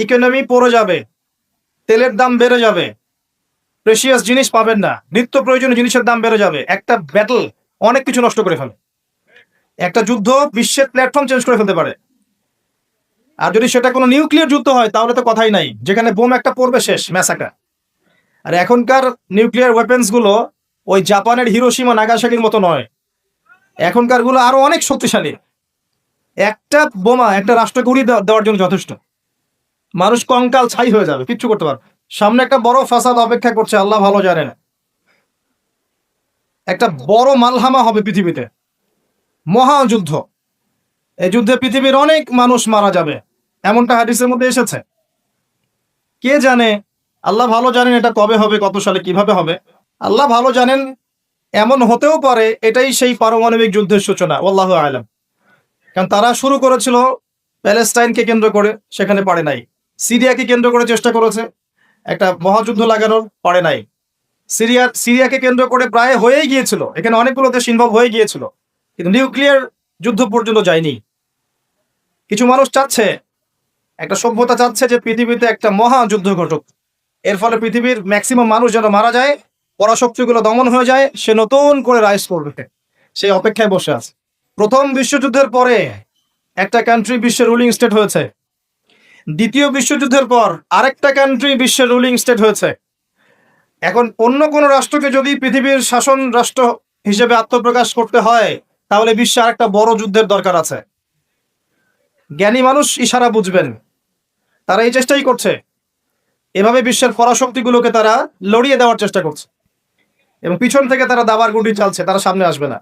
Economy পড়ে যাবে, তেলের দাম বেড়ে যাবে, প্রেশিয়াস জিনিস পাবেন না, নিত্য প্রয়োজনীয় জিনিসের দাম বেড়ে যাবে। একটা ব্যাটল অনেক কিছু নষ্ট করে ফেলে। একটা যুদ্ধ বিশ্বের প্ল্যাটফর্ম চেঞ্জ করে ফেলতে পারে। আর যদি সেটা কোনো নিউক্লিয়ার যুদ্ধ হয় তাহলে তো কথাই নাই, যেখানে বোম একটা পড়বে শেষ ম্যাসাকার। আর এখনকার নিউক্লিয়ার ওয়েপেন্স গুলো ওই জাপানের হিরোশিমা নাগাসাকির মতো নয়, এখনকার গুলো আরো অনেক শক্তিশালী। একটা বোমা একটা রাষ্ট্রকে উড়িয়ে দেওয়ার জন্য যথেষ্ট। মানুষ কঙ্কাল ছাই হয়ে যাবে, কিচ্ছু করতে পারবে। সামনে একটা বড় ফাসাদ অপেক্ষা করছে, আল্লাহ ভালো জানেন। একটা বড় মালহামা হবে পৃথিবীতে, মহাযুদ্ধ। এই যুদ্ধে পৃথিবীর অনেক মানুষ মারা যাবে, এমনটা হাদিসের মধ্যে এসেছে। কে জানে, আল্লাহ ভালো জানেন এটা কবে হবে, কত সালে, কিভাবে হবে, আল্লাহ ভালো জানেন। এমন হতেও পারে এটাই সেই পারমাণবিক যুদ্ধের সূচনা, আল্লাহু আলাম। কারণ তারা শুরু করেছিল প্যালেস্টাইনকে কেন্দ্র করে, সেখানে পারে নাই। সিরিয়াকে কেন্দ্র করে চেষ্টা করেছে একটা মহাযুদ্ধ লাগানোর, পারে নাই। সিরিয়াকে কেন্দ্র করে প্রায় হয়েই গিয়েছিল, এখানে অনেকগুলো দেশ ইনভলভ হয়ে গিয়েছিল, কিন্তু নিউক্লিয়ার যুদ্ধ পর্যন্ত যায়নি। কিছু মানুষ চাচ্ছে, একটা সভ্যতা চাচ্ছে যে পৃথিবীতে একটা মহাযুদ্ধ ঘটুক, এর ফলে পৃথিবীর ম্যাক্সিমাম মানুষ যেন মারা যায়, পরাশক্তিগুলো দমন হয়ে যায়, সে নতুন করে রাইজ করবে, সেই অপেক্ষায় বসে আছে। প্রথম বিশ্বযুদ্ধের পরে একটা কান্ট্রি বিশ্বের রুলিং স্টেট হয়েছে, দ্বিতীয় বিশ্বযুদ্ধের পর আরেকটা কান্ট্রি বিশ্বের রুলিং স্টেট হয়েছে। এখন অন্য কোনো রাষ্ট্রকে যদি পৃথিবীর শাসন রাষ্ট্র হিসেবে আত্মপ্রকাশ করতে হয়, তাহলে বিশ্বে আরেকটা বড় যুদ্ধের দরকার আছে। জ্ঞানী মানুষ ইশারা বুঝবেন, তারা এই চেষ্টাই করছে। এভাবে বিশ্বের পরাশক্তিগুলোকে তারা লড়িয়ে দেওয়ার চেষ্টা করছে, এবং পিছন থেকে তারা দাবার গুটি চালছে, তারা সামনে আসবে না।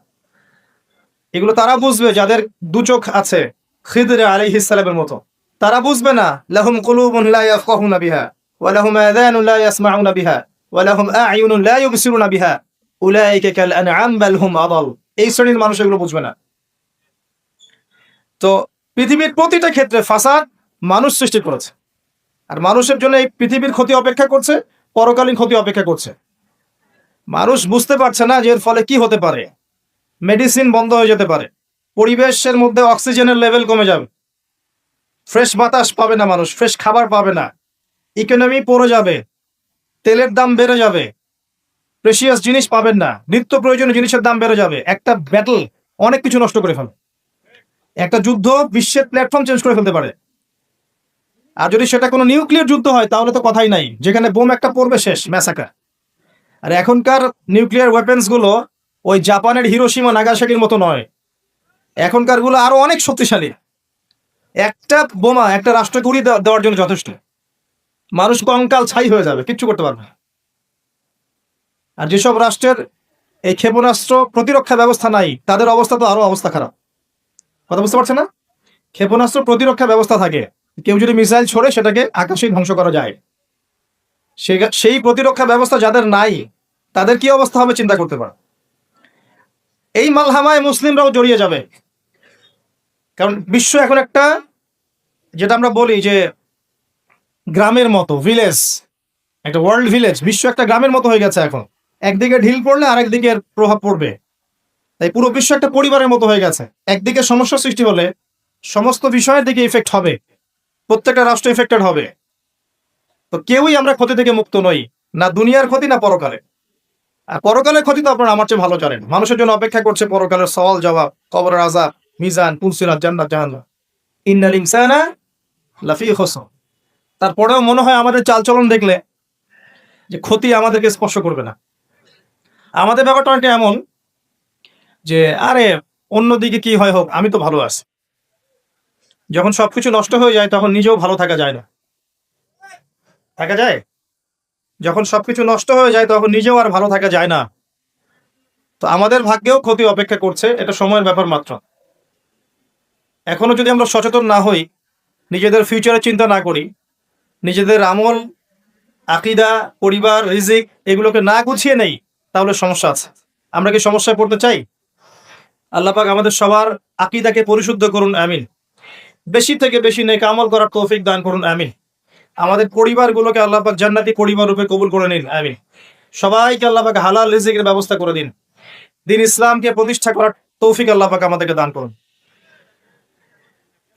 এগুলো তারা বুঝবে যাদের দু চোখ আছে, খিদর আলাইহিস সালামের মতো। তারা বুঝবে না, লাহুম কুলুবুন লা ইয়াফকাহুনা বিহা ওয়া লাহুম আযানুন লা ইয়াসমাউনা বিহা ওয়া লাহুম আ'য়ুনুন লা ইউবসিরুনা বিহা উলাইকা কাল আনআম বাল হুম আদাল। এই শ্রেণীর মানুষ এগুলো বুঝবে না। তো পৃথিবীর প্রতিটা ক্ষেত্রে ফাসাদ মানুষ সৃষ্টি করেছে, আর মানুষের জন্য এই পৃথিবীর ক্ষতি অপেক্ষা করছে, পরকালীন ক্ষতি অপেক্ষা করছে। মানুষ বুঝতে পারছে না যে এর ফলে কি হতে পারে। মেডিসিন বন্ধ হয়ে যেতে পারে, পরিবেশের মধ্যে অক্সিজেনের লেভেল কমে যাবে, ফ্রেশ বাতাস পাবে না মানুষ, ফ্রেশ খাবার পাবে না, ইকোনমি পড়ে যাবে, তেলের দাম বেড়ে যাবে, প্রেশিয়াস জিনিস পাবেন না, নিত্য প্রয়োজনীয় জিনিসের দাম বেড়ে যাবে। একটা ব্যাটল অনেক কিছু নষ্ট করে ফেলে। একটা যুদ্ধ বিশ্বের প্ল্যাটফর্ম চেঞ্জ করে ফেলতে পারে। আর যদি সেটা কোনো নিউক্লিয়ার যুদ্ধ হয় তাহলে তো কথাই নাই, যেখানে বোম একটা পড়বে শেষ ম্যাসাকার। আর এখনকার নিউক্লিয়ার ওয়েপেন্স গুলো ওই জাপানের হিরোশিমা নাগাসাকির মতো নয়, এখনকার গুলো আরো অনেক শক্তিশালী। একটা বোমা একটা রাষ্ট্রকে উড়িয়ে দেওয়ার জন্য যথেষ্ট। মানুষ কঙ্কাল ছাই হয়ে যাবে, কিচ্ছু করতে পারবে না। আর যেসব রাষ্ট্রের এই ক্ষেপণাস্ত্র প্রতিরক্ষা ব্যবস্থা নাই, তাদের অবস্থা তো আরো অবস্থা খারাপ। কথা বুঝতে পারছে না? ক্ষেপণাস্ত্র প্রতিরক্ষা ব্যবস্থা থাকে, কেউ যদি মিসাইল ছোড়ে সেটাকে আকাশেই ধ্বংস করা যায়। সেই প্রতিরক্ষা ব্যবস্থা যাদের নাই, তাদের কি অবস্থা হবে চিন্তা করতে পারে। এই মালহামায় মুসলিমরাও জড়িয়ে যাবে, কারণ বিশ্ব এখন একটা, যেটা আমরা বলি যে গ্রামের মতো, ভিলেজ, একটা ওয়ার্ল্ড ভিলেজ, বিশ্ব একটা গ্রামের মতো হয়ে গেছে এখন। একদিকে ঢিল পড়লে আরেকদিকে প্রভাব পড়বে, তাই পুরো বিশ্ব একটা পরিবারের মতো হয়ে গেছে। একদিকে সমস্যা সৃষ্টি হলে সমস্ত বিষয়ের দিকে ইফেক্ট হবে, প্রত্যেকটা রাষ্ট্র ইফেক্টেড হবে। তো কেউই আমরা ক্ষতি থেকে মুক্ত নই, না দুনিয়ার ক্ষতি না পরকালে। আর পরকালের ক্ষতি তো আপনারা আমার চেয়ে ভালো জানেন, মানুষের জন্য অপেক্ষা করছে পরকালের সওয়াল জবাব, কবরের আযাব, মিজান, পুলসিরাত, জান্নাত জাহান্নাম। ইন্নাল ইনসানা লাফি খুসর। তারপরেও মনে হয় আমাদের চালচলন দেখলে যে ক্ষতি আমাদেরকে স্পর্শ করবে না। আমাদের ব্যাপারটা অনেকটা এমন যে আরে অন্যদিকে কি হয় হোক, আমি তো ভালো আছি। যখন সবকিছু নষ্ট হয়ে যায় তখন নিজেও ভালো থাকা যায় না। থাকা যায়? যখন সবকিছু নষ্ট হয়ে যায় তখন নিজেও আর ভালো থাকা যায় না। তো আমাদের ভাগ্যেও ক্ষতি অপেক্ষা করছে, এটা সময়ের ব্যাপার মাত্র। এখনো যদি আমরা সচেতন না হই, নিজেদের ফিউচারের চিন্তা না করি, নিজেদের আমল, আকীদা, পরিবার, রিজিক এগুলোকে না গুছিয়ে নেই, তাহলে সমস্যা আছে। আমরা কি সমস্যায় পড়তে চাই? আল্লাহ পাক আমাদের সবার আকীদাকে পরিশুদ্ধ করুন, আমিন। বেশি থেকে বেশি নেক আমল করার তৌফিক দান করুন, আমিন। আমাদের পরিবারগুলোকে আল্লাহ পাক জান্নাতি পরিবার রূপে কবুল করে নিন, আমিন। সবাইকে আল্লাহ পাক হালাল রিজিকের ব্যবস্থা করে দিন। দ্বীন ইসলামকে প্রতিষ্ঠা করার তৌফিক আল্লাহ পাক আমাদেরকে দান করুন।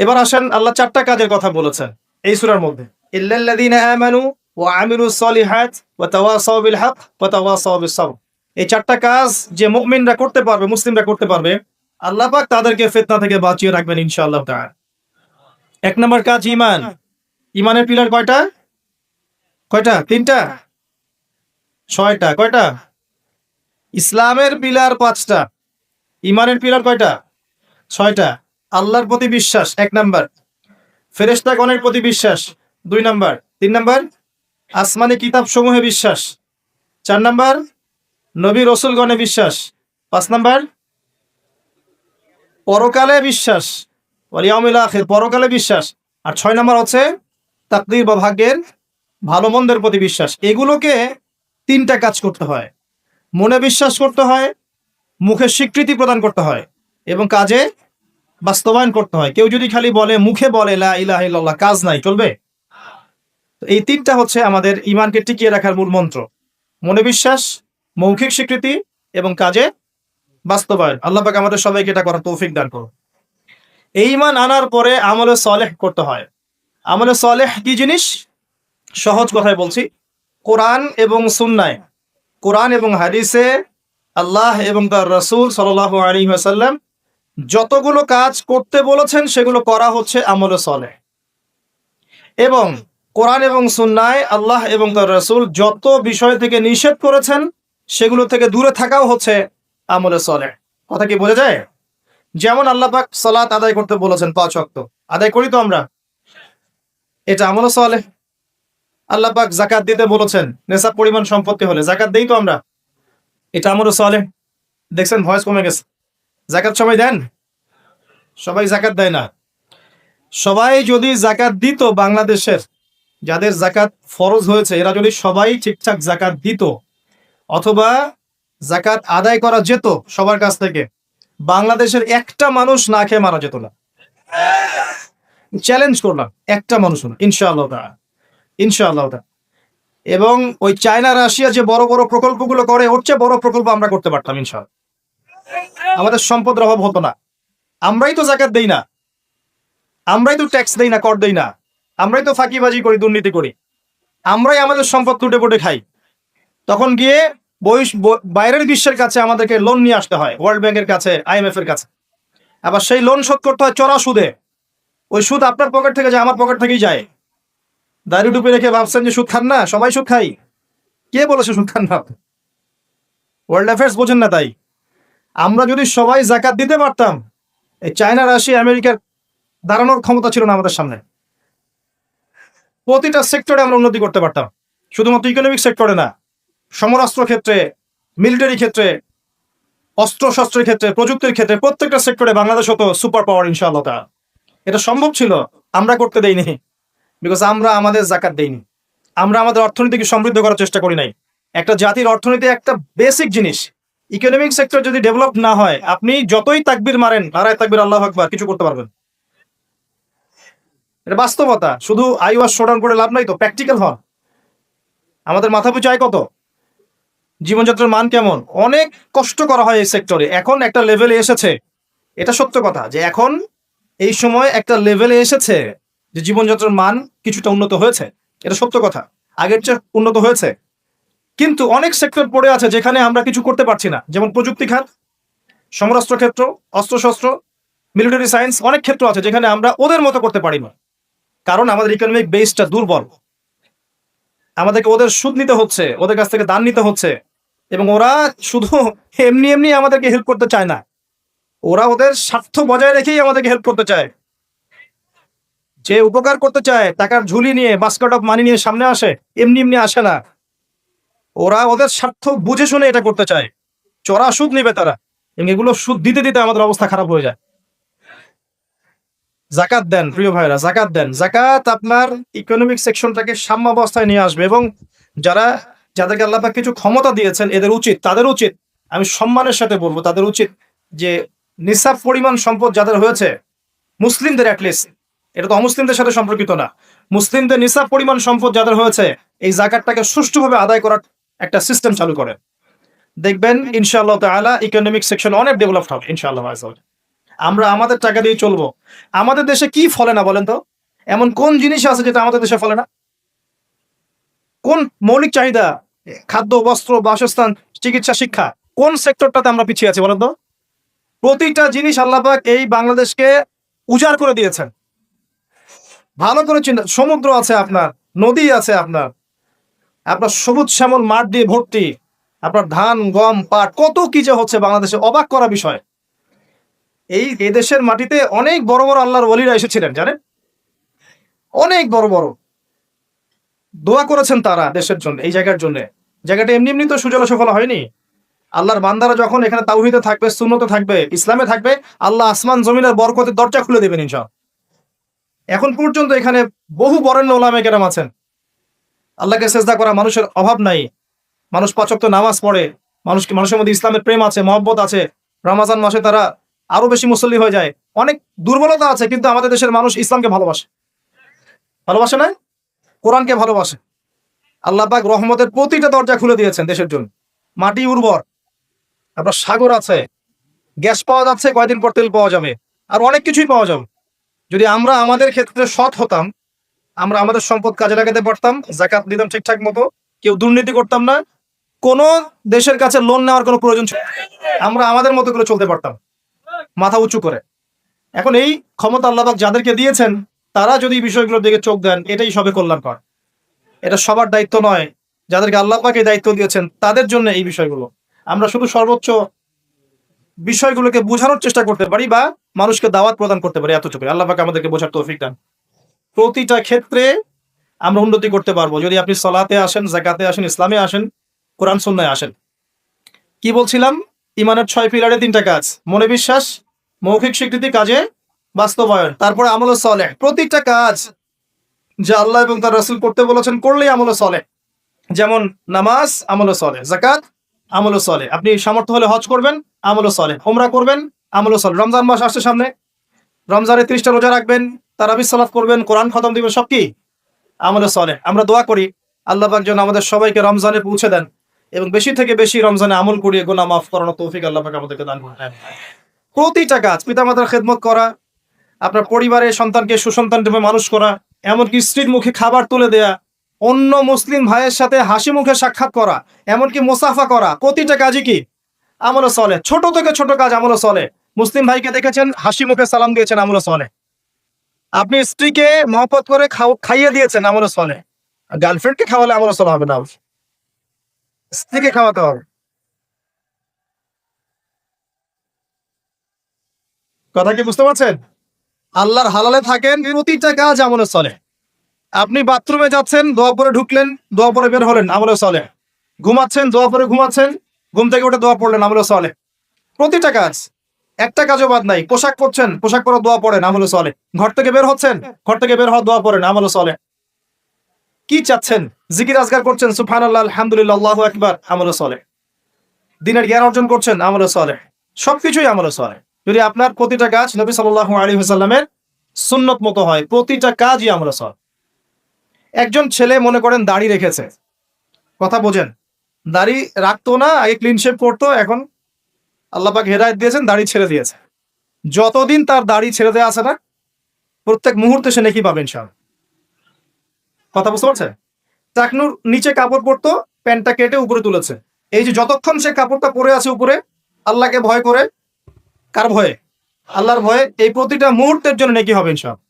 এবার আসেন, আল্লাহ 4টা কাজের কথা বলেছেন এই সূরার মধ্যে। ইল্লাল্লাযীনা আমানু ওয়া আমিলুস সলিহাত ওয়া তাওয়াসাউ বিল হক ওয়া তাওয়াসাউ বিস সবর। এই চারটা কাজ যে মুমিনরা করতে পারবে, মুসলিমরা করতে পারবে, আল্লাহ পাক তাদেরকে ফিতনা থেকে বাঁচিয়ে রাখবেন ইনশাআল্লাহ তাআলা। এক নম্বর কাজ ঈমান। ঈমানের পিলার কয়টা? কয়টা? তিনটা? ছয়টা? কয়টা? ইসলামের পিলার পাঁচটা, ঈমানের পিলার কয়টা? ছয়টা। আল্লাহর প্রতি বিশ্বাস এক নাম্বার, ফেরেশতাগণের প্রতি বিশ্বাস দুই নাম্বার, তিন নাম্বার আসমানি কিতাব সমূহে বিশ্বাস, চার নাম্বার নবী রসুলগণে বিশ্বাস, পাঁচ নাম্বার পরকালে বিশ্বাস, ওয়াল ইয়াউমিল আখির, পরকালে বিশ্বাস, আর ছয় নাম্বার হচ্ছে তাকদীর বা ভাগ্যের ভালো মন্দের প্রতি বিশ্বাস। এগুলোকে তিনটা কাজ করতে হয়, মনে বিশ্বাস করতে হয়, মুখে স্বীকৃতি প্রদান করতে হয় এবং কাজে বাস্তবায়ন করতে হয়। কেউ যদি খালি বলে, মুখে বলে লা ইলাহা ইল্লাল্লাহ, কাজ নাই, চলবে? তো এই তিনটা হচ্ছে আমাদের ঈমানকে টিকিয়ে রাখার মূল মন্ত্র: মনে বিশ্বাস, মৌখিক স্বীকৃতি এবং কাজে বাস্তবায়ন। আল্লাহ পাক আমাদের সবাইকে এটা করার তৌফিক দান করুন। এই ঈমান আনার পরে আমলে সালেহ করতে হয়। আমলে সালেহ কি জিনিস? সহজ কথায় বলছি, কোরআন এবং সুন্নায়, কোরআন এবং হাদিসে আল্লাহ এবং তার রাসূল সাল্লাল্লাহু আলাইহি ওয়াসাল্লাম যতগুলো কাজ করতে বলেছেন সেগুলো করা হচ্ছে আমলে সালেহ। এবং কোরআন এবং সুন্নায় আল্লাহ এবং তার রাসূল যত বিষয় থেকে নিষেধ করেছেন সেগুলো থেকে দূরে থাকাও হচ্ছে আমলে সালেহ। কথা কি বোঝা যায়? যেমন আল্লাহ পাক সালাত আদায় করতে বলেছেন 5 ওয়াক্ত, আদায় করি তো আমরা, এটা আমলে সালেহ। আল্লাহ পাক যাকাত দিতে বলেছেন, নেশাব পরিমাণ সম্পত্তি হলে যাকাত দেই তো আমরা, এটা আমলে সালেহ। দেখছেন ভয়েস কমে গেছে। যাকাত সবাই দেন? সবাই যাকাত দেয় না। সবাই যদি যাকাত দিত, বাংলাদেশের যাদের যাকাত ফরজ হয়েছে এরা যদি সবাই ঠিকঠাক যাকাত দিত, অথবা যাকাত আদায় করা যেত সবার কাছ থেকে, বাংলাদেশের একটা মানুষ না খেয়ে মারা যেত না। চ্যালেঞ্জ করলাম, একটা মানুষ না, ইনশাআল্লাহ তাআলা, ইনশাআল্লাহ তাআলা। এবং ওই চায়না রাশিয়া যে বড় বড় প্রকল্পগুলো করে, ওর চেয়ে বড় প্রকল্প আমরা করতে পারতাম ইনশাআল্লাহ। আমাদের সম্পদের অভাব হতো না। আমরাই তো যাকাত দেই না, আমরাই তো ট্যাক্স দেই না, কর দেই না, আমরাই তো ফাঁকিবাজি করি, দুর্নীতি করি, আমরাই আমাদের সম্পদ লুটে পুটে খাই। তখন গিয়ে বাইরের বিশ্বের কাছে আমাদেরকে লোন নিয়ে আসতে হয়, ওয়ার্ল্ড ব্যাংকের কাছে, IMF এর কাছে। আবার সেই লোন শোধ করতে হয় চড়া সুদে। ওই সুদ আপনার পকেট থেকে যায়, আমার পকেট থেকেই যায়। দাড়ি টুপি রেখে ভাবছেন যে সুদ খান না? সবাই সুদ খাই। কে বলেছে সুদ খান না? ওয়ার্ল্ড অ্যাফেয়ার্স বোঝেন না তাই। আমরা যদি সবাই যাকাত দিতে পারতাম, এই চায়না, রাশিয়া, আমেরিকার দাঁড়ানোর ক্ষমতা ছিল না আমাদের সামনে। প্রতিটা সেক্টরে আমরা উন্নতি করতে পারতাম, শুধুমাত্র ইকোনমিক সেক্টরে না, সমরাস্ত্র ক্ষেত্রে, মিলিটারি ক্ষেত্রে, অস্ত্র শস্ত্রের ক্ষেত্রে, প্রযুক্তির ক্ষেত্রে, প্রত্যেকটা সেক্টরে বাংলাদেশ হতো সুপার পাওয়ার ইনশাআল্লাহ তাআলা। এটা সম্ভব ছিল, আমরা করতে দেইনি, বিকজ আমরা আমাদের যাকাত দেইনি। আমরা আমাদের অর্থনীতিকে সমৃদ্ধ করার চেষ্টা করি নাই। একটা জাতির অর্থনীতি একটা বেসিক জিনিস। ইকোনমিক সেক্টর যদি ডেভেলপ না হয়, আপনি যতই তাকবীর মারেন, নারায়ে তাকবীর, আল্লাহু আকবার, কিছু করতে পারবেন? এটা বাস্তবতা। শুধু আইওয়াস শোডাউন করে লাভ নাই তো, প্র্যাকটিক্যাল হন। আমাদের মাথা পিছু আয় কত? জীবনযাত্রার মান কেমন? অনেক কষ্ট করা হয় এই সেক্টরে। এখন একটা লেভেলে এসেছে, এটা সত্য কথা, যে এখন এই সময় একটা লেভেলে এসেছে যে জীবনযাত্রার মান কিছুটা উন্নত হয়েছে, এটা সত্য কথা, আগের চেয়ে উন্নত হয়েছে। কিন্তু অনেক সেক্টর পড়ে আছে যেখানে আমরা কিছু করতে পারছি না, যেমন প্রযুক্তি খাত, সমরাস্ত্র ক্ষেত্র, অস্ত্রশস্ত্র, মিলিটারি সায়েন্স, অনেক ক্ষেত্র আছে যেখানে আমরা ওদের মতো করতে পারি না, কারণ আমাদের ইকোনমিক বেসটা দুর্বল। আমাদেরকে ওদের সুদ নিতে হচ্ছে, ওদের কাছ থেকে দান নিতে হচ্ছে, এবং ওরা শুধু এমনি এমনি আমাদেরকে হেল্প করতে চায় না, ওরা ওদের স্বার্থ বজায় রেখেই আমাদেরকে হেল্প করতে চায়। যে উপকার করতে চায়, টাকার ঝুলি নিয়ে, বাস্কেট অফ মানি নিয়ে সামনে আসে, এমনি এমনি আসে না। ওরা ওদের স্বার্থ বুঝে শুনে এটা করতে চায়, চড়া সুদ নিবে তারা, এবং এগুলো সুদ দিতে দিতে আমাদের অবস্থা খারাপ হয়ে যায়। যাকাত দেন প্রিয় ভাইরা, যাকাত দেন। যাকাত আপনার ইকোনমিক সেকশনটাকে সাম্যাবস্থায় নিয়ে আসবে, এবং যাদেরকে আল্লাহ পাক কিছু ক্ষমতা দিয়েছেন, তাদের উচিত, আমি সম্মানের সাথে বলবো, তাদের উচিত যে নিসাব পরিমাণ সম্পদ যাদের হয়েছে, মুসলিমদের অ্যাটলিস্ট, এটা তো অমুসলিমদের সাথে সম্পর্কিত না, মুসলিমদের নিসাব পরিমাণ সম্পদ যাদের হয়েছে, এই যাকাতটাকে সুষ্ঠুভাবে আদায় করার একটা সিস্টেম চালু করে। দেখবেন ইনশাআল্লাহ তাআলা ইকোনমিক সেকশন অনেক ডেভেলপড হবে ইনশাআল্লাহ। আমরা আমাদের টাকা দিয়ে চলবো। আমাদের দেশে কি ফলে না বলেন তো? এমন কোন জিনিস আছে যেটা আমাদের দেশে ফলে না? কোন মৌলিক চাহিদা, খাদ্য, বস্ত্র, বাসস্থান, চিকিৎসা, শিক্ষা, কোন সেক্টরটাতে আমরা পিছিয়ে আছি বলেন তো? প্রতিটা জিনিস আল্লাহ পাক এই বাংলাদেশকে উজাড় করে দিয়েছেন। ভালো করে চিন্তা, সমুদ্র আছে আপনার, নদী আছে আপনার, আপনার সবুজ শ্যামল মাঠ দিয়ে ভর্তি, আপনার ধান, গম, পাট, কত কি যে হচ্ছে বাংলাদেশে, অবাক করা বিষয়। এই এদেশের মাটিতে অনেক বড় বড় আল্লাহর ওলিরা এসেছিলেন জানেন, অনেক বড় বড় দোয়া করেছেন তারা দেশের জন্য, এই জায়গার জন্য। জায়গাটা এমনি এমনি তো সুজলা সফল হয়নি। আল্লাহর বান্দারা যখন এখানে তাওহীদে থাকবে, সুন্নতে থাকবে, ইসলামে থাকবে, আল্লাহ আসমান জমিনের বরকতের দরজা খুলে দেবেন ইনশাআল্লাহ। এখন পর্যন্ত এখানে বহু বরেণ্য ওলামায়ে কেরাম আছেন। আল্লাহকে সেজদা করা মানুষের অভাব নাই। মানুষ ৫ ওয়াক্ত নামাজ পড়ে, মানুষের মধ্যে ইসলামের প্রেম আছে, মহব্বত আছে। রমজান মাসে তারা আরো বেশি মুসল্লি হয়ে যায়। অনেক দুর্বলতা আছে, কিন্তু আমাদের দেশের মানুষ ইসলামকে ভালোবাসে, ভালোবাসে না? কোরআনকে ভালোবাসে। আল্লাহ পাক রহমতের প্রতিটা দরজা খুলে দিয়েছেন দেশের জন্য। মাটি উর্বর, আপনার সাগর আছে, গ্যাস পাওয়া যাচ্ছে, কয়দিন পর তেল পাওয়া যাবে, আর অনেক কিছুই পাওয়া যাবে। যদি আমরা আমাদের ক্ষেত্রে সৎ হতাম, আমরা আমাদের সম্পদ কাজে লাগাতে পারতাম, যাকাত দিতাম ঠিকঠাক মতো, কেউ দুর্নীতি করতাম না, কোন দেশের কাছে লোন নেওয়ার কোনো প্রয়োজন ছিল না। আমরা আমাদের মতো করে চলতে পারতাম, মাথা উঁচু করে। এখন এই ক্ষমতা আল্লাহ পাক যাদেরকে দিয়েছেন, তারা যদি এই বিষয়গুলোর দিকে চোখ দেন, এটাই সবে কল্যাণকর। এটা সবার দায়িত্ব নয়। যাদেরকে আল্লাহ পাক এই দায়িত্ব দিয়েছেন, তাদের জন্য এই বিষয়গুলো। আমরা শুধু সর্বোচ্চ বিষয়গুলোকে বোঝানোর চেষ্টা করতে পারি বা মানুষকে দাওয়াত প্রদান করতে পারি, এতটুকু। আল্লাহ পাক আমাদেরকে বোঝার তৌফিক দেন। প্রতিটা ক্ষেত্রে আমরা উন্নতি করতে পারবো যদি আপনি সালাতে আসেন, যাকাতে আসেন, ইসলামে আসেন, কোরআন সুন্নাহে আসেন। কি বলছিলাম? ইমানের 6 পিলারে 3টা কাজ: মনে বিশ্বাস, মৌখিক স্বীকৃতি, কাজে বাস্তবায়ন, তারপরে আমল সালেহ। প্রতিটা কাজ যা আল্লাহ এবং তার রাসূল করতে বলেছেন, করলেই আমল সালেহ। যেমন নামাজ, আমল সালেহ; যাকাত, আমল সালেহ; আপনি সামর্থ্য হলে হজ করবেন, আমল সালেহ; উমরা করবেন, আমল সালেহ। রমজান মাস আসছে সামনে, রমজানে 30টা রোজা রাখবেন, তারাবির সালাত করবেন, কোরআন খতম দিবেন, সব কি আমল সালেহ। আমরা দোয়া করি আল্লাহ পাক যেন আমাদের সবাইকে রমজানে পৌঁছে দেন এবং বেশি থেকে বেশি রমজানে আমল করিয়ে গুনাহ মাফ করানোর তৌফিক আল্লাহ পাক আমাদেরকে দান করুন। প্রতিটা কাজ, পিতামাতার খেদমত করা, আপনার পরিবারের সন্তানকে সুসন্তান রূপে মানুষ করা, এমনকি স্ত্রীর মুখে খাবার তুলে দেয়া, অন্য মুসলিম ভাইয়ের সাথে হাসি মুখে সাক্ষাৎ করা, এমনকি মুসাফা করা, প্রতিটা কাজই কি আমল সালেহ। ছোট থেকে ছোট কাজ আমল সালেহ। মুসলিম ভাইকে দেখেছেন, হাসি মুখে সালাম দিয়েছেন, আমল সালেহ। আপনি স্ত্রীকে মহব্বত করে খাইয়ে দিয়েছেন, আমল সালেহ। গার্লফ্রেন্ডকে খাওয়ালে আমল সালেহ হবে না, স্ত্রীকে খাওয়াতে হবে। কথা কি বুঝতে পারছেন? আল্লাহর হালালে থাকেন, প্রতিটা কাজ আমল সালেহ। আপনি বাথরুমে যাচ্ছেন, দোয়া পরে ঢুকলেন, দোয়া পরে বের হলেন, আমল সালেহ। ঘুমাচ্ছেন, দোয়া পরে ঘুমাচ্ছেন, ঘুম থেকে উঠে দোয়া পড়লেন, আমল সালেহ। প্রতিটা কাজ, একটা কাজও বাদ নাই। পোশাক পরছেন, পোশাক পরে দোয়া পড়েন, আমল সালেহ। ঘর থেকে বের হচ্ছেন, ঘর থেকে বের হওয়া দোয়া পড়েন, আমল সালেহ। কি চাচ্ছেন? জিকির আজগার করছেন, সুবহানাল্লাহ, আলহামদুলিল্লাহ, আল্লাহু আকবার, আমল সালেহ। দিনের জ্ঞান অর্জন করছেন, আমল সালেহ। সবকিছুই আমল সালেহ। যদি আপনার প্রতিটা কাজ নবী সাল্লাল্লাহু আলাইহি ওয়াসাল্লামের সুন্নত মতো হয়, প্রতিটা কাজই আমল সালেহ। একজন ছেলে মনে করেন দাড়ি রেখেছে, কথা বোঝেন, দাড়ি রাখতো না, আগে ক্লিন শেভ করতো, এখন আল্লাহ পাক হেদায়েত দিয়েছেন, দাড়ি ছেড়ে দিয়েছে। যতদিন তার দাড়ি ছেড়ে দেওয়া আছে না, প্রত্যেক মুহূর্তে সে নেকি পাবেন ইনশাআল্লাহ। কথা বুঝতে পারছে? টাকনুর নিচে কাপড় পরতো, প্যান্টটা কেটে উপরে তুলেছে। এই যে যতক্ষণ সে কাপড়টা পরে আছে উপরে, আল্লাহকে ভয় করে, কার ভয়ে? আল্লাহর ভয়ে, এই প্রতিটা মুহূর্তের জন্য নেকি হবে ইনশাআল্লাহ।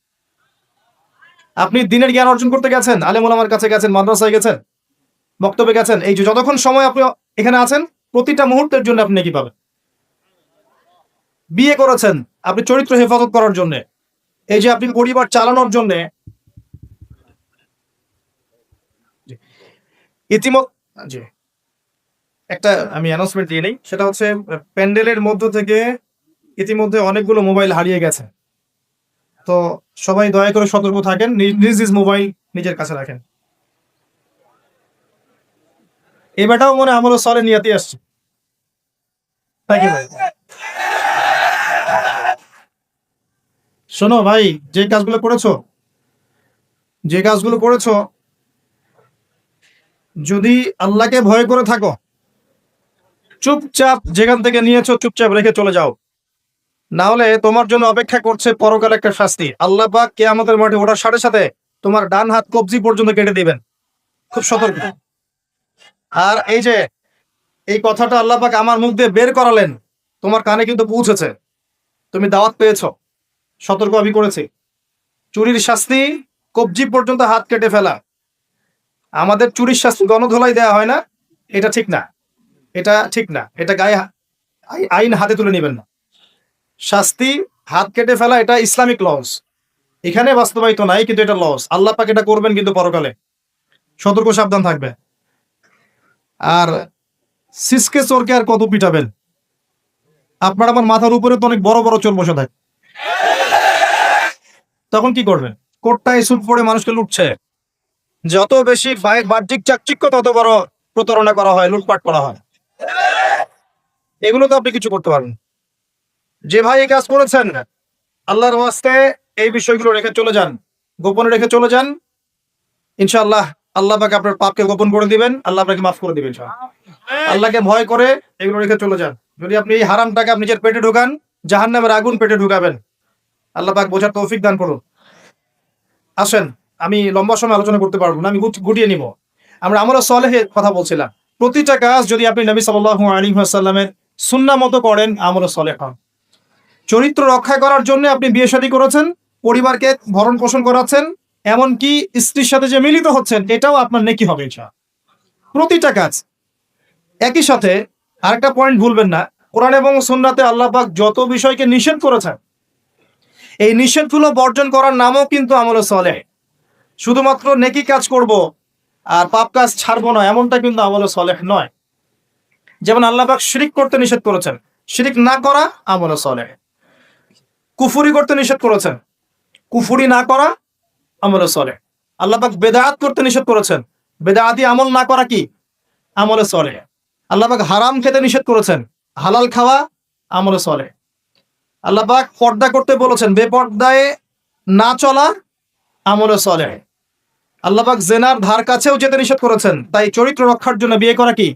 আপনি দিনের জ্ঞান অর্জন করতে গেছেন, আলেম ওলামার কাছে গেছেন, মাদ্রাসায় গেছেন, বক্তব্যে গেছেন, এই যে যতক্ষণ সময় আপনি এখানে আছেন, প্রতিটা মুহূর্তের জন্য আপনি নেকি পাবেন। বিয়ে করেছেন আপনি চরিত্র হেফাজত করার জন্য, এই যে আপনি পরিবার চালানোর জন্য। ইতিমধ্যে একটা আমি অ্যানাউন্সমেন্ট দিয়ে নেই, সেটা হচ্ছে প্যান্ডেলের মধ্য থেকে ইতিমধ্যে অনেকগুলো মোবাইল হারিয়ে গেছে। তো সবাই দয়া করে সতর্ক থাকেন, নিজ নিজ মোবাইল নিজের কাছে রাখেন। এই বেটাও মনে আমল সালেহ নিয়াতে আসছে। থ্যাংক ইউ ভাই। শোনো ভাই, যে কাজগুলো করেছো, যদি আল্লাহকে ভয় করে থাকো, চুপচাপ যেখান থেকে নিয়েছো চুপচাপ রেখে চলে যাও। না হলে তোমার জন্য অপেক্ষা করছে পরকাল একটা শাস্তি। আল্লাহ পাক কিয়ামতের মাঠে ওঠার সাথে সাথে তোমার ডান হাত কবজি পর্যন্ত কেটে দিবেন। খুব সতর্ক। আর এই যে এই কথাটা আল্লাহ পাক আমার মুখ দিয়ে বের করালেন, তোমার কানে কিন্তু পৌঁছেছে, তুমি দাওয়াত পেয়েছো, সতর্ক আমি করেছি। চুরির শাস্তি কবজি পর্যন্ত হাত কেটে ফেলা। আমাদের চুরির শাস্তি গণধোলাই দেওয়া হয় না, এটা ঠিক না, এটা ঠিক না, এটা গায়ে আইন হাতে তুলে নেবেন না। শাস্তি হাত কেটে ফেলা, এটা ইসলামিক লস, এখানে বাস্তবায়িত নাই, কিন্তু এটা লস। আল্লাহ পাক এটা করবেন কিন্তু পরকালে, সতর্ক সাবধান থাকবে। আর সিসকে চোরকে আর কত পিটাবেন? আপনার আমার মাথার উপরে তো অনেক বড় বড় চোর বসে থাকে, তখন কি করবেন? কোটটায় সুট পরে মানুষকে লুটছে, যত বেশি বাহ্যিক চাকচিক্য তত বড় প্রতারণা করা হয়, লুটপাট করা হয়। এগুলো তো আপনি কিছু করতে পারেন। যে ভাই এই কাজ করেছেন, আল্লাহর ওয়াস্তে এই বিষয়গুলো রেখে চলে যান, গোপনে রেখে চলে যান। ইনশাআল্লাহ আল্লাহ পাক আপনার পাপকে গোপন করে দিবেন, আল্লাহ আপনাকে মাফ করে দিবেন। আল্লাহকে ভয় করে এগুলো রেখে চলে যান। যদি আপনি এই হারাম টাকা নিজের পেটে ঢুকান, জাহান্নামের আগুন পেটে ঢুকাবেন। আল্লাহ পাক বোঝার তৌফিক দান করুন। আসেন, আমি লম্বা সময় আলোচনা করতে পারবো না, আমি গুটিয়ে নিব। আমরা আমলে সলেহের কথা বলছিলাম। প্রতিটা কাজ যদি আপনি নবী সাল্লাল্লাহু আলাইহি ওয়াসাল্লামের সুন্নাহ মতো করেন, আমলে সলেহ হন। চরিত্র রক্ষা করার জন্য আপনি বিয়ে শাদী করেছেন, পরিবারকে ভরণ পোষণ করাচ্ছেন, এমনকি স্ত্রীর সাথে যে মিলিত হচ্ছেন, এটাও আপনার নেকি হবে ইনশাআল্লাহ। প্রতিটা কাজ। একই সাথে আরেকটা পয়েন্ট ভুলবেন না, কোরআন এবং সুন্নাতে আল্লাহ পাক যত বিষয়কে নিষেধ করেছেন, এই নিষেধগুলো বর্জন করার নামও কিন্তু আমলে সলেহ। শুধুমাত্র নেকি কাজ করব আর পাপ কাজ ছাড়বো না, এমনটা কিন্তু আমলে সলেহ নয়। যেমন আল্লাহ পাক শিরিক করতে নিষেধ করেছেন, শিরিক না করা আমলে সলেহ। কুফরি করতে নিষেধ করেছেন, কুফরি না করা আমলে সলেহ। আল্লাহ পাক বেদাত করতে নিষেধ করেছেন, বেদাতি আমল না করা কি? আমলে সলেহ। আল্লাহ পাক হারাম খেতে নিষেধ করেছেন, হালাল খাওয়া আমলে সলেহ। আল্লাহ পাক পর্দা করতে বলেছেন, বেপর্দায় না চলা আমলে সলেহ। আল্লাহ পাক জেনার ধার কাছেও যেতে নিষেধ করেছেন, তাই চরিত্র রক্ষার জন্য বিয়ে করা কি?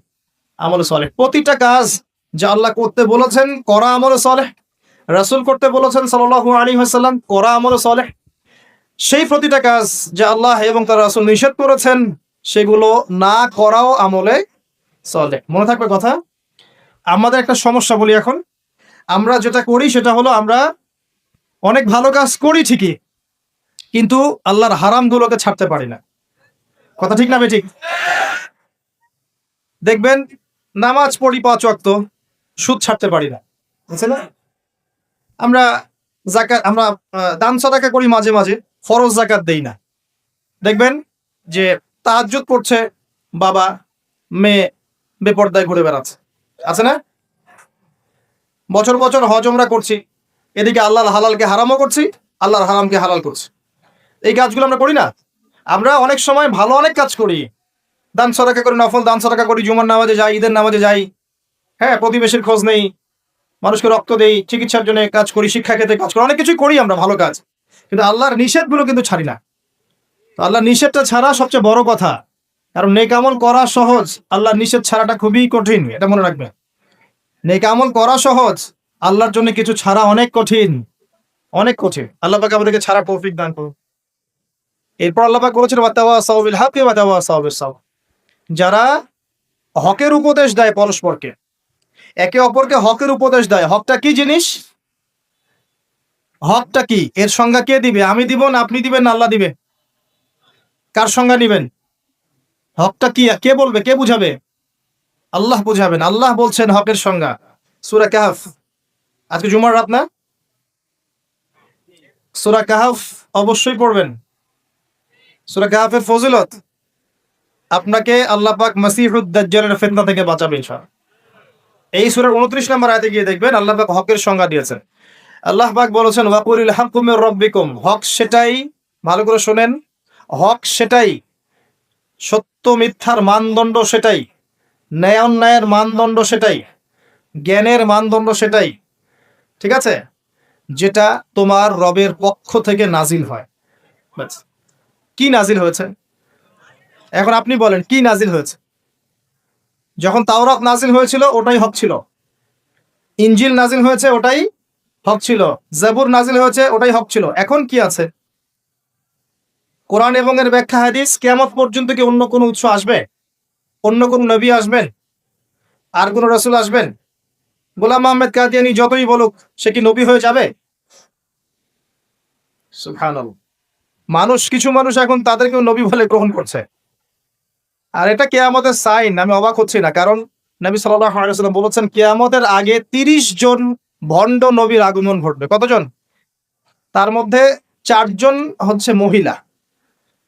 আমলে সলেহ। প্রতিটা কাজ যা আল্লাহ করতে বলেছেন করা আমলে সলেহ, রাসূল করতে বলেছেন সাল্লাল্লাহু আলাইহি ওয়াসাল্লাম করা আমলে সলেহ। সেই প্রতিটা কাজ যা আল্লাহ এবং তার রাসূল নিষেধ করেছেন, সেগুলো না করাও আমলে সলেহ। মনে থাকবে কথা। আমাদের একটা সমস্যা বলি এখন, আমরা যেটা করি সেটা হলো আমরা অনেক ভালো কাজ করি ঠিকই, কিন্তু আল্লাহর হারামগুলোকে ছাড়তে পারি না। কথা ঠিক না বেঠিক? দেখবেন নামাজ পড়ি 5 ওয়াক্ত, সুদ ছাড়তে পারি না, বুঝছেন না? আমরা যাকাত, আমরা দান সাদাকা করি মাঝে মাঝে, ফরজ যাকাত দেই না। দেখবেন যে তাহাজ্জুদ পড়ছে বাবা, মেয়ে বেপর্দায় ঘুরে বেড়াচ্ছে, আছে না? বছর বছর হজ ওমরা করছি, এদিকে আল্লাহর হালালকে হারামও করছি, আল্লাহর হারামকে হালাল করছি। এই কাজগুলো আমরা করি না। আমরা অনেক সময় ভালো অনেক কাজ করি, দান সাদাকা করি, নফল দান সাদাকা করি, জুমার নামাজে যাই, ঈদের নামাজে যাই, হ্যাঁ, প্রতিবেশীর খোঁজ নেই, মানুষকে রক্ত দেই, চিকিৎসার জন্য কাজ করি, শিক্ষা ক্ষেত্রে কাজ করি, অনেক কিছুই করি আমরা ভালো কাজ, কিন্তু আল্লাহর নিষেধগুলো কিন্তু ছাড়ি না। তো আল্লাহর নিষেধটা ছাড়া সবচেয়ে বড় কথা, কারণ নেক আমল করা সহজ, আল্লাহর নিষেধ ছাড়াটা খুবই কঠিন, এটা মনে রাখবে। নেক আমল করা সহজ, আল্লাহর জন্য কিছু ছাড়া অনেক কঠিন, অনেক কঠিন। আল্লাহ পাক আমাদেরকে ছাড়া তৌফিক দান করুন। এরপর আল্লাহ পাক বলেছেন ওয়াতাওয়াসাউ বিল হাক্কি ওয়াতাওয়াসাউ বিস সাবর। যারা হকের উপদেশ দেয় পরস্পরকে, একে অপরকে হকের উপদেশ দেয়। হকটা কি জিনিস? হকটা কি, এর সংজ্ঞা কে দিবে? আমি দিব না আপনি দিবেন না আল্লাহ দিবে? কার সংজ্ঞা নিবেন? হকটা কি কে বলবে, কে বুঝাবে? আল্লাহ বুঝাবেন। আল্লাহ বলছেন হকের সংজ্ঞা, সূরা কাহফ। আজকে জুমার রাত না? সূরা কাহফ অবশ্যই পড়বেন। সূরা কাহফের ফজিলত, আপনাকে আল্লাহ পাক মাসিহুদ দাজ্জালের ফিতনা থেকে বাঁচাবে ইনশাআল্লাহ। এই সূরার 29 নম্বর আয়াতে গিয়ে দেখবেন আল্লাহ পাক হকের সংজ্ঞা দিয়েছেন। আল্লাহ পাক বলেছেন ওয়াকুলিল হাক্কু মির রাব্বিকুম। হক সেটাই, ভালো করে শোনেন, হক সেটাই, সত্য মিথ্যার মানদণ্ড সেটাই, ন্যায় অন্যায়ের মানদণ্ড সেটাই, জ্ঞানের মানদণ্ড সেটাই, ঠিক আছে, যেটা তোমার রবের পক্ষ থেকে নাজিল হয়। ব্যাস। কি নাজিল হয়েছে? এখন আপনি বলেন কি নাজিল হয়েছে? যখন তাওরাত নাজিল হয়েছিল ওটাই হক ছিল, ইনজিল নাজিল হয়েছে ওটাই হক ছিল, জাবুর নাজিল হয়েছে ওটাই হক ছিল। এখন কি আছে? কোরআন এবং এর ব্যাখ্যা হাদিস, কিয়ামত পর্যন্ত কি অন্য কোনো উৎস আসবে? অন্য কোন নবী আসবেন? আর কোন রাসূল আসবেন? গোলাম আহমেদ কাদিয়ানী যতই বলুক, সে কি নবী হয়ে যাবে? সুবহানাল্লাহ। কিছু মানুষ এখন তাদেরকেও নবী বলে গ্রহণ করছে। আর এটা কিয়ামতের সাইন। আমি অবাক হচ্ছি না, কারণ নবী সাল্লাল্লাহু আলাইহি ওয়াসাল্লাম বলেছেন কিয়ামতের আগে 30 জন ভণ্ড নবীর আগমন ঘটবে। কতজন? তার মধ্যে 4 জন হচ্ছে মহিলা।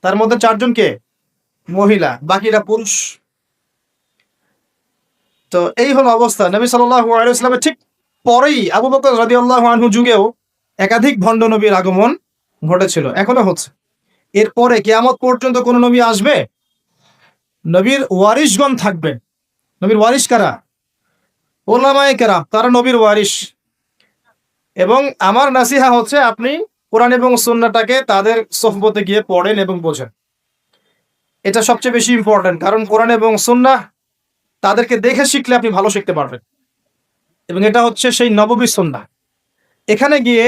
তার মধ্যে 4 জন কে? মহিলা, বাকিরা পুরুষ। তো এই হলো অবস্থা। নবী সাল্লাল্লাহু আলাইহি ওয়াসাল্লামের ঠিক পরেই আবু বকর রাদিয়াল্লাহু আনহু যুগেও একাধিক ভণ্ড নবীর আগমন ঘটেছিল, এখনো হচ্ছে। এরপরে কিয়ামত পর্যন্ত কোন নবী আসবে? নবীর ওয়ারিশগণ থাকবে। নবীর ওয়ারিশ কারা? উলামায়ে কেরাম, তারা নবীর ওয়ারিশ। এবং আমার নাসিহা হচ্ছে, আপনি কোরআন এবং সুন্নাহটাকে তাদের সোহবতে গিয়ে পড়েন এবং বোঝেন। এটা সবচেয়ে বেশি ইম্পর্টেন্ট, কারণ কোরআন এবং সুন্নাহ তাদেরকে দেখে শিখলে আপনি ভালো শিখতে পারবেন। এবং এটা হচ্ছে সেই নববী সুন্নাহ। এখানে গিয়ে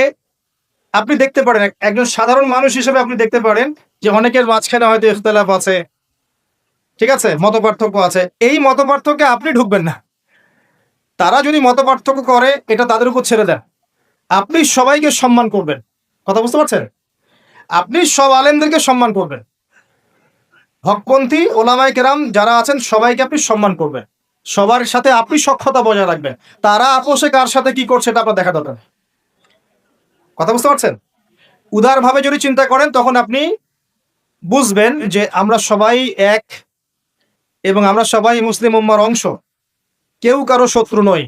আপনি দেখতে পারেন, একজন সাধারণ মানুষ হিসেবে আপনি দেখতে পারেন যে অনেকের মাঝখানে হয়তো ইখতিলাফ আছে, ঠিক আছে, মতপার্থক্য আছে। এই মতপার্থক্যে আপনি ঢুকবেন না। তারা যদি মতপার্থক্য করে, এটা তাদের উপর ছেড়ে দেন। আপনি সবাইকে সম্মান করবেন। কথা বুঝতে পারছেন? আপনি সব আলেমদেরকে সম্মান করবেন। হকপন্থী ওলামায়ে কেরাম যারা আছেন সবাইকে আপনি সম্মান করবেন। সবার সাথে আপনি সখ্যতা বজায় রাখবেন। তারা আপোষে কার সাথে কি করছে এটা আপনার দেখা দরকার। কথা বুঝতে পারছেন? উদারভাবে যদি চিন্তা করেন, তখন আপনি বুঝবেন যে আমরা সবাই এক এবং আমরা সবাই মুসলিম উম্মার অংশ। কেউ কারো শত্রু নই।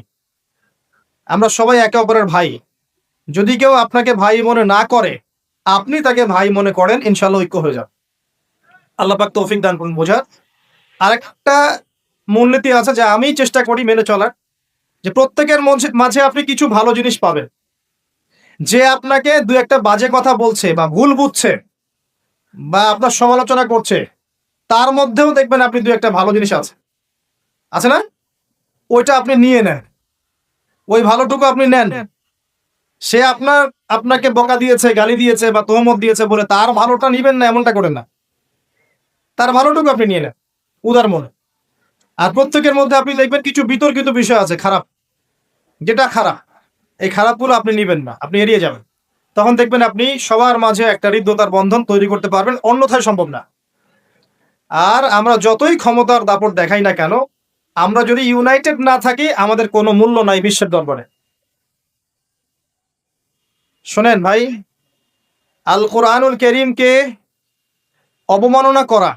আমরা সবাই একে অপরের ভাই। যদি কেউ আপনাকে ভাই মনে না করে, আপনি তাকে ভাই মনে করেন, ইনশাআল্লাহ ঐক্য হয়ে যাবে। আল্লাহ পাক তৌফিক দান করুন বোঝার। আরেকটা মূলনীতি আছে যা আমি চেষ্টা করি মেনে চলার, যে প্রত্যেকের মাঝে আপনি কিছু ভালো জিনিস পাবেন। যে আপনাকে দু একটা বাজে কথা বলছে বা ভুল বুঝছে বা আপনার সমালোচনা করছে, তার মধ্যেও দেখবেন আপনি দু একটা ভালো জিনিস আছে না? ওইটা আপনি নিয়ে নেন, ওই ভালোটুকু আপনি নেন। সে আপনাকে বকা দিয়েছে, গালি দিয়েছে বা তোহমত দিয়েছে বলে তার ভালোটা নিবেন না, এমনটা করেন না। তার ভালোটুকু আপনি নিয়ে নেন উদার মনে। আর প্রত্যেকের মধ্যে আপনি দেখবেন কিছু বিতর্কিত বিষয় আছে, খারাপ, যেটা খারাপ, এই খারাপগুলো আপনি নিবেন না, আপনি এড়িয়ে যাবেন। তখন দেখবেন আপনি সবার মাঝে একটা হৃদ্যতার বন্ধন তৈরি করতে পারবেন, অন্যথায় সম্ভব না। আর আমরা যতই ক্ষমতার দাপট দেখাই না কেন, আমরা যদি ইউনাইটেড না থাকি, আমাদের কোনো মূল্য নাই বিশ্বের দরবারে। শোনেন ভাই, আল কোরআনুল কারীমকে অবমাননা করা,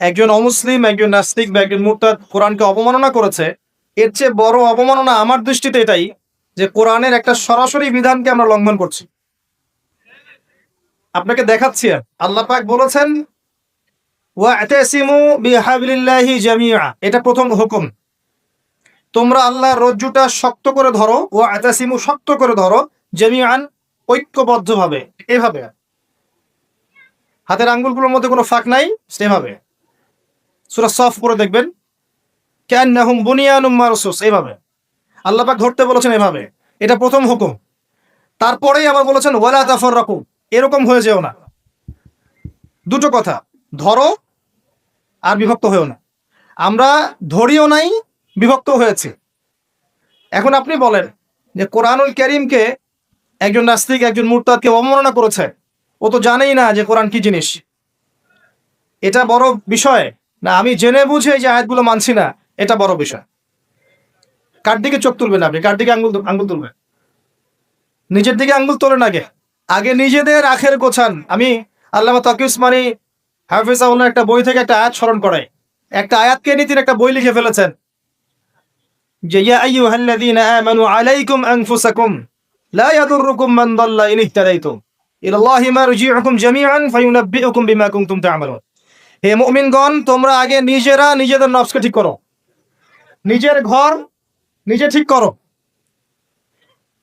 একজন অমুসলিম, একজন নাস্তিক বা একজন মুরতাদ কোরআনকে অবমাননা করেছে, এর চেয়ে বড় অবমাননা আমার দৃষ্টিতে এটাই যে কোরআনের একটা সরাসরি বিধানকে আমরা লঙ্ঘন করছি। আপনাকে দেখাচ্ছি, আল্লাহ পাক বলেছেন ওয়া'তাসিমু বিহাবলিল্লাহি জামিআ, এটা প্রথম হুকুম। তোমরা আল্লাহর রজ্জুটা শক্ত করে ধরো, ওয়া'তাসিমু, শক্ত করে ধরো, জামিআন, ঐক্যবদ্ধভাবে, এভাবে হাতের আঙ্গুলগুলোর মধ্যে কোনো ফাঁক নাই, সেভাবে। সূরা সফ পড়ে দেখবেন, কান্নাহুম বুনিয়ানুম মারসুস, এইভাবে আল্লাহ পাক ধরতে বলেছেন, এভাবে। এটা প্রথম হুকুম। তারপরেই আবার বলেছেন ওয়ালা তাফাররাকু, এরকম হয়ে যেও না। দুটো কথা, ধরো আর বিভক্ত হয়েও না। আমরা ধরিও নাই, বিভক্ত হয়েছে। এখন আপনি বলেন যে কোরআনুল কারীমকে একজন নাস্তিক, একজন মুরতাদকে অবমাননা করেছে, ও তো জানেই না যে কোরআন কি জিনিস। এটা বড় বিষয় না আমি জেনে বুঝে এই যে আয়াতগুলো মানছি না, এটা বড় বিষয়? কার দিকে চোখ তুলবেন আপনি? কার দিকে আঙ্গুল তুলবেন? নিজের দিকে আঙ্গুল তোলেন আগে। আগে নিজেদের আখের গোছান। আমি আল্লামা তাকি উসমানী হাফিজাহুল্লাহ একটা বই থেকে একটা আয়াত স্মরণ করাই। একটা আয়াতকে নিয়ে তিনি একটা বই লিখে ফেলেছেন যে ইয়া আইয়ুহাল্লাযীনা আমানু আলাইকুম আনফুসাকুম লা ইয়াদুররুকুম মান দাল্লা ইন ইহতাদাইতুম ইলাল্লাহি মারজিউকুম জামিআন ফায়ুনাব্বিউকুম বিমা কুনতুম তা'মালুন। হে মুমিনগণ, তোমরা আগে নিজেরা নিজেদের নফসকে ঠিক করো। নিজের ঘর নিজে ঠিক করো।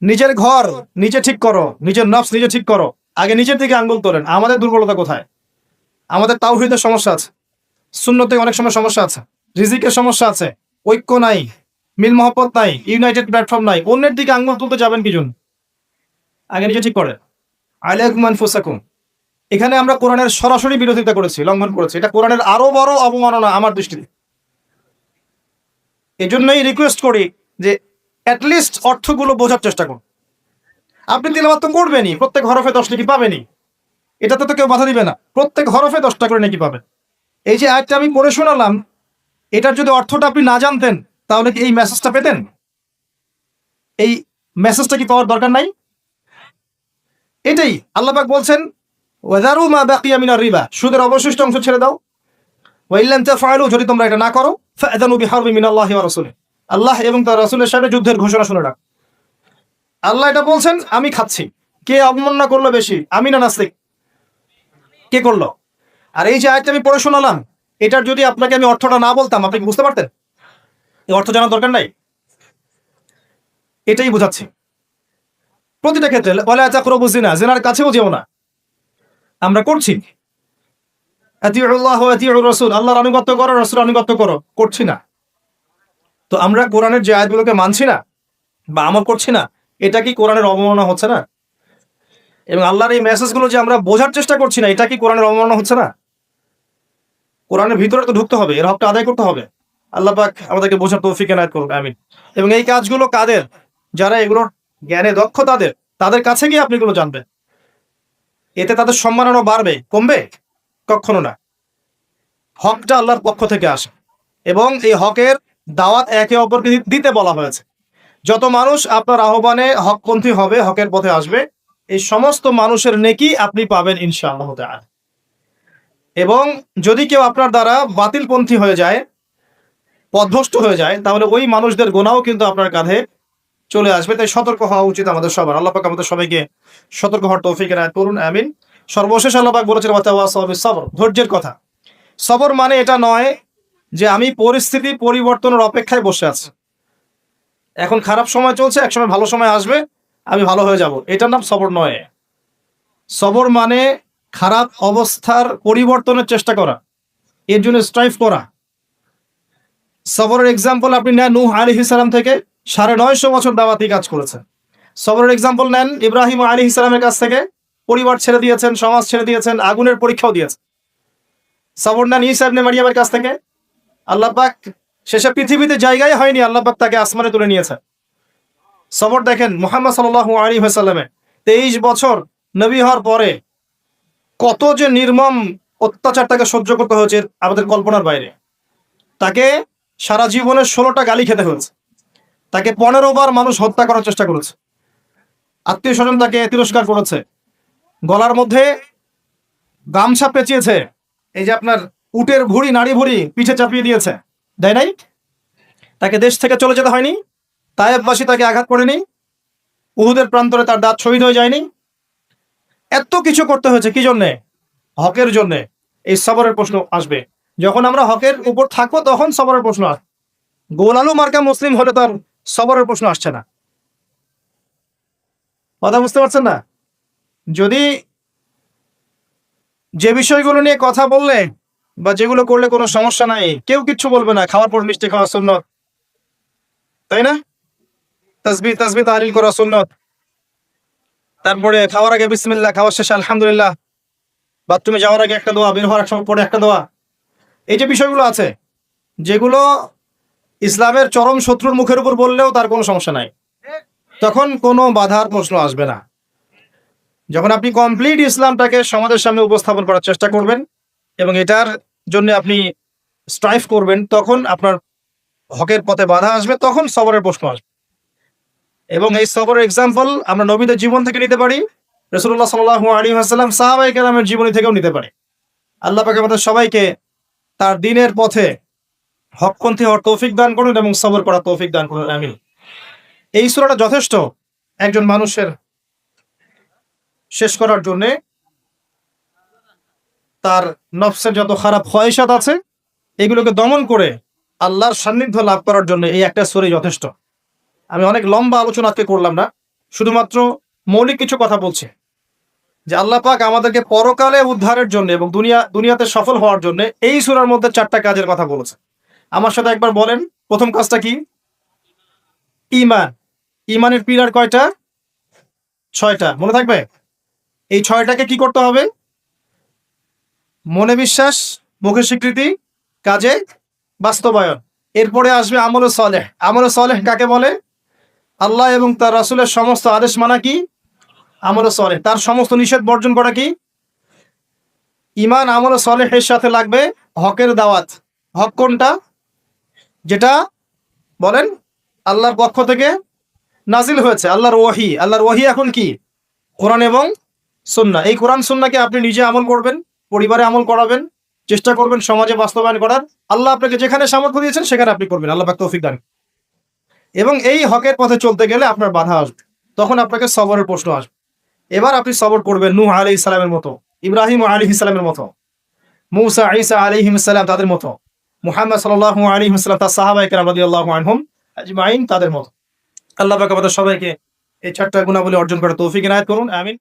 নিজের ঘর নিজে ঠিক করো, নিজের নফস নিজে ঠিক করো। আগে নিজের দিকে আঙ্গুল তোলেন। আমাদের দুর্বলতা কোথায়? আমাদের তাওহীদের সমস্যা আছে, সুন্নতে অনেক সময় সমস্যা আছে, রিজিকের সমস্যা আছে, ঐক্য নাই, মিল মহব্বত নাই, ইউনাইটেড প্ল্যাটফর্ম নাই। অন্যের দিকে আঙ্গুল তুলতে যাবেন কি জন্য? আগে নিজে ঠিক করেন। আলাইকুম আনফুসাকুম, এখানে আমরা কোরআনের সরাসরি বিরোধিতা করেছি, লঙ্ঘন করেছি। এটা কোরআনের আরো বড় অবমাননা আমার দৃষ্টিতে। এই জন্যই রিকোয়েস্ট করি যে অ্যাটলিস্ট অর্থগুলো বোঝার চেষ্টা করুন। আপনি তিলাওয়াত তো করবেনই, প্রত্যেক হরফে 10 নাকি পাবেনই, এটাতে তো কেউ বাধা দিবে না। প্রত্যেক হরফে 10টা করে নাকি পাবেন। এই যে আয়াতটা আমি পড়ে শোনালাম, এটার যদি অর্থটা আপনি না জানতেন তাহলে কি এই মেসেজটা পেতেন? এই মেসেজটা কি পাওয়ার দরকার নাই? এটাই আল্লাহ পাক বলছেন, ওয়াযারু মা বাকিয়া মিনার রিবা, সুদের অবশিষ্ট অংশ ছেড়ে দাও। ওয়া ইল্লাম তাফআলু, যদি তোমরা এটা না করো, ফাআযানু বিহারবি মিনাল্লাহি ওয়া রাসূলিহি, আল্লাহ এবং তার রাসূলের সাথে যুদ্ধের ঘোষণা শুনে রাখ। আল্লাহ এটা বলছেন, আমি খাচ্ছি। কে অবমাননা করলো বেশি, আমি না নাস্তিক? কে করলো? আর এই যে আয়াতটা আমি পড়ে শোনালাম, এটার যদি আপনাকে আমি অর্থটা না বলতাম, আপনি কি বুঝতে পারতেন? এই অর্থ জানার দরকার নাই। এটাই বোঝাচ্ছি প্রতিটা ক্ষেত্রে। ওয়ালা তাকরাবু জিনা, জিনার কাছেও যেও না। আমরা করছি। আতিউল্লাহ ওয়া আতিউর রাসূল, আল্লাহর আনুগত্য করো, রাসূলের আনুগত্য করো, করছি না। তো আমরা কোরআনের যে আয়াতগুলোকে মানছি না বা আমল করছি না, এটা কি কোরআনের অবমাননা হচ্ছে না? এবং আল্লাহর এই মেসেজগুলো যে আমরা বোঝার চেষ্টা করছি না, এটা কি কোরআনের অবমাননা হচ্ছে না? কোরআনের ভিতরে তো ঢুকতে হবে, এর হকটা আদায় করতে হবে। আল্লাহ পাক আমাদেরকে বোঝার তৌফিক এনায়েত করুন, আমিন। এবং এই কাজগুলো কাদের, যারা এগুলোর জ্ঞানে দক্ষ, তাদের কাছে গিয়ে আপনি এগুলো জানবেন। এতে তাদের সম্মান আরো বাড়বে, কমবে? কখনো না। হকটা আল্লাহর পক্ষ থেকে আসে এবং এই হকের দাওয়াত একে অপরকে দিতে বলা হয়েছে। যত মানুষ আপনার আহ্বানে হকপন্থী হবে, হকের পথে আসবে, এই সমস্ত মানুষের নেকি আপনি পাবেন ইনশাআল্লাহ তাআলা। এবং যদি কেউ আপনার দ্বারা বাতিলপন্থী হয়ে যায়, পথভ্রষ্ট হয়ে যায়, তাহলে ওই মানুষদের গুনাহও কিন্তু আপনার কাঁধে চলে আসবে। তাই সতর্ক হওয়া উচিত আমাদের সবার। আল্লাহ পাক আমাদের সবাইকে সতর্ক হওয়ার তৌফিক এনায়েত করুন, আমিন। সর্বশেষ আল্লাহ পাক বলেছেন ওয়াতাওয়াসাউ বিস-সাবর, ধৈর্যের কথা। সবর মানে এটা নয় যে আমি পরিস্থিতি পরিবর্তনের অপেক্ষায় বসে আছি, এখন খারাপ সময় চলছে, একসময় ভালো সময় আসবে, আমি ভালো হয়ে যাব, এটার নাম সবর নয়। সবর মানে খারাপ অবস্থার পরিবর্তনের চেষ্টা করা, এর জন্য স্ট্রাইভ করা। সবরের এক্সাম্পল আপনি নেন নূহ আলাইহিস সালাম থেকে 950 বছর দাওয়াতি কাজ করেছেন। সবরের এক্সাম্পল নেন ইব্রাহিম আলাইহিস সালামের কাছ থেকে, পরিবার ছেড়ে দিয়েছেন, সমাজ ছেড়ে দিয়েছেন, আগুনের পরীক্ষাও দিয়েছেন। সবর নেন ঈসা ইবনে মারইয়ামের কাছ থেকে, আল্লাহ পাক শেষে পৃথিবীতে জায়গায় হয়নি, আল্লাহ পাক তাকে আসমানে তুলে নিয়েছেন। সবর দেখেন মুহাম্মদ সাল্লাল্লাহু আলাইহি ওয়াসাল্লামে 23 বছর নবী হওয়ার পরে কত যে নির্মম অত্যাচার তাকে সহ্য করতে হয়েছে আমাদের কল্পনার বাইরে। তাকে সারা জীবনে 16টা গালি খেতে হয়েছে, তাকে 15 বার মানুষ হত্যা করার চেষ্টা করেছে, আত্মীয় স্বজন তাকে তিরস্কার করেছে, গলার মধ্যে গামছা পেঁচিয়েছে, এই যে আপনার উটের ভুঁড়ি, নাড়ি ভুঁড়ি পিঠে চাপিয়ে দিয়েছে, দেয় নাই? তাকে দেশ থেকে চলে যেতে হয়নি, তায়েফবাসী তাকে আঘাত করেনি, উহুদের প্রান্তরে তার দাঁত শহীদ হয়ে যায়নি। এত কিছু করতে হয়েছে কি জন্যে? হকের জন্যে। এই সবরের প্রশ্ন আসবে যখন আমরা হকের উপর থাকবো, তখন সবরের প্রশ্ন আসবে। গোল আলু মার্কা মুসলিম হলে তার সবরের প্রশ্ন আসছে না। কথা বুঝতে পারছেন না? যদি যে বিষয়গুলো নিয়ে কথা বললে বা যেগুলো করলে কোনো সমস্যা নাই, কেউ কিচ্ছু বলবে না, খাওয়ার পর মিষ্টি খাওয়া সুন্নত, তাই না? তাসবিহ তাহলিল করা সুন্নত, তারপরে খাওয়ার আগে বিসমিল্লাহ, খাওয়ার শেষে আলহামদুলিল্লাহ, বাথরুমে যাওয়ার আগে একটা দোয়া, বের হওয়ার সময় পরে একটা দোয়া। এই যে বিষয়গুলো আছে, যেগুলো ইসলামের চরম শত্রুর মুখের উপর বললেও তার কোনো সমস্যা নাই, তখন কোনো বাধার প্রশ্ন আসবে না। যখন আপনি কমপ্লিট ইসলামটাকে সমাজের সামনে উপস্থাপন করার চেষ্টা করবেন এবং এটার জন্য আপনি স্ট্রাইভ করবেন, তখন আপনার হকের পথে বাধা আসবে, তখন সবরের প্রশ্ন আসবে। এবং এই সবরের এক্সাম্পল আমরা নবীদের জীবন থেকে নিতে পারি, রাসূলুল্লাহ সাল্লাল্লাহু আলাইহি ওয়াসাল্লাম সাহাবায়ে কেরামের জীবনী থেকেও নিতে পারি। আল্লাহ পাক আমাদের সবাইকে তার দ্বীনের পথে হকপন্থী হওয়ার তৌফিক দান করুন এবং সবর করার তৌফিক দান করুন, আমিন। এই সূরাটা যথেষ্ট একজন মানুষের শেষ করার জন্যে। তার নফসের যত খারাপ খয়েশাত আছে, এগুলোকে দমন করে আল্লাহর সান্নিধ্য লাভ করার জন্য এই একটা সূরাই যথেষ্ট। আমি অনেক লম্বা আলোচনা আজকে করলাম না, শুধুমাত্র মৌলিক কিছু কথা বলছি যে আল্লাহ পাক আমাদেরকে পরকালে উদ্ধারের জন্য এবং দুনিয়াতে সফল হওয়ার জন্য এই সূরার মধ্যে 4টা কাজের কথা বলেছে। আমার সাথে একবার বলেন, প্রথম কাজটা কি? ঈমান। ঈমানের পিলার কয়টা? 6টা। মনে থাকবে? এই 6টাকে কি করতে হবে? মনে বিশ্বাস, মুখে স্বীকৃতি, কাজে বাস্তবায়ন। এরপরে আসবে আমল সালেহ। আমল সালেহ কাকে বলে? আল্লাহ এবং তার রাসূলের সমস্ত আদেশ মানা কি আমল সালেহ। তার সমস্ত নিষেধ বর্জন করা কি? ঈমান। আমল সালেহের সাথে লাগবে হকের দাওয়াত। হক কোনটা? যেটা বলেন আল্লাহর পক্ষ থেকে নাজিল হয়েছে, আল্লাহর ওয়াহি। আল্লাহর ওয়াহি এখন কি? কোরআন এবং সুন্নাহ। এই কোরআন সুন্নাহকে আপনি নিজে আমল করবেন, পরিবারে আমল করাবেন, চেষ্টা করবেন সমাজে বাস্তবায়ন করার। আল্লাহ আপনাকে যেখানে সামর্থ্য দিয়েছেন সেখানে আপনি করবেন। আল্লাহ পাক তৌফিক দান। এবং এই হকের পথে চলতে গেলে আপনার বাধা আসবে, তখন আপনাকে সবরের প্রশ্ন আসবে। এবার আপনি সবর করবেন নূহ আলাইহিস সালামের মতো, ইব্রাহিম আলাইহিস সালামের মতো, মূসা ঈসা আলাইহিস সালাম তাদের মতো, মুহাম্মদ সাল্লাল্লাহু আলাইহি ওয়াসাল্লাম তার সাহাবায়ে কেরাম রাদিয়াল্লাহু আনহুম আজমাইন তাদের মতো। আল্লাহ পাক আমাদের সবাইকে এই চারটা গুণাবলী অর্জন করার তৌফিক ইনায়াত করুন। আমিন।